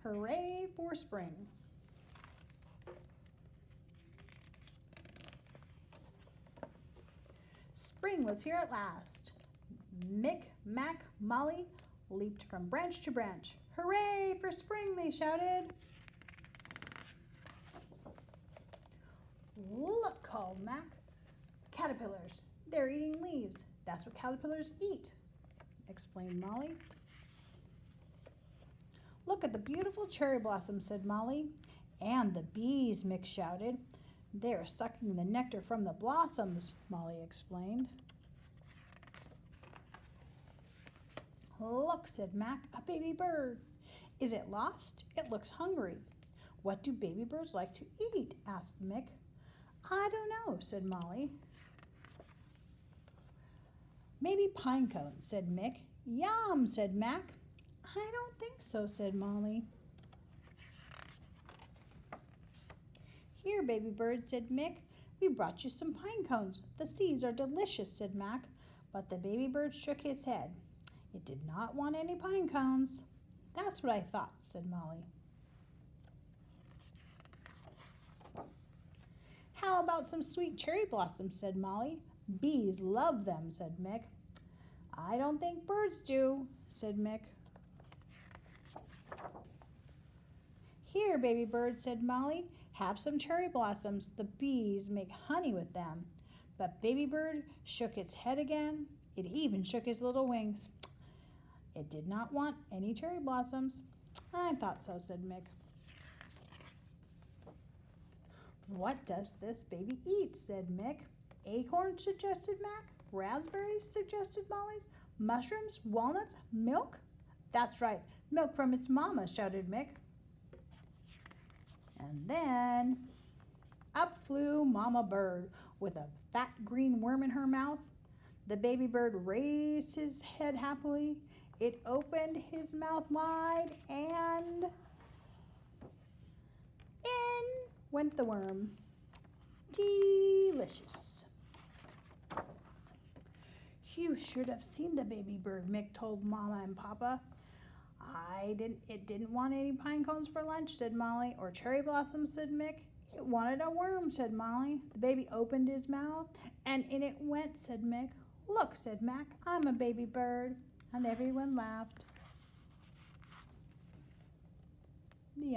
Hooray for spring. Spring was here at last. Mick, Mac, Molly leaped from branch to branch. Hooray for spring, they shouted. Look, called Mac. Caterpillars. They're eating leaves. That's what caterpillars eat, explained Molly. Look at the beautiful cherry blossoms, said Molly. And the bees, Mick shouted. They're sucking the nectar from the blossoms, Molly explained. Look, said Mac, a baby bird. Is it lost? It looks hungry. What do baby birds like to eat? Asked Mick. I don't know, said Molly. Maybe pine cones, said Mick. Yum, said Mac. I don't think so, said Molly. Here, baby bird, said Mick. We brought you some pine cones. The seeds are delicious, said Mac. But the baby bird shook his head. It did not want any pine cones. That's what I thought, said Molly. How about some sweet cherry blossoms, said Molly. Bees love them, said Mick. I don't think birds do, said Mick. Here, baby bird, said Molly. Have some cherry blossoms. The bees make honey with them. But baby bird shook its head again. It even shook its little wings. It did not want any cherry blossoms. I thought so, said Mick. What does this baby eat? Said Mick. Acorns, suggested Mac. Raspberries, suggested Molly. Mushrooms, walnuts, milk? That's right, milk from its mama, shouted Mick. And then up flew Mama Bird with a fat green worm in her mouth. The baby bird raised his head happily. It opened his mouth wide and in went the worm. Delicious. You should have seen the baby bird, Mick told Mama and Papa. It didn't want any pine cones for lunch, said Molly, or cherry blossoms, said Mick. It wanted a worm, said Molly. The baby opened his mouth, and in it went, said Mick. Look, said Mac, I'm a baby bird. And everyone laughed.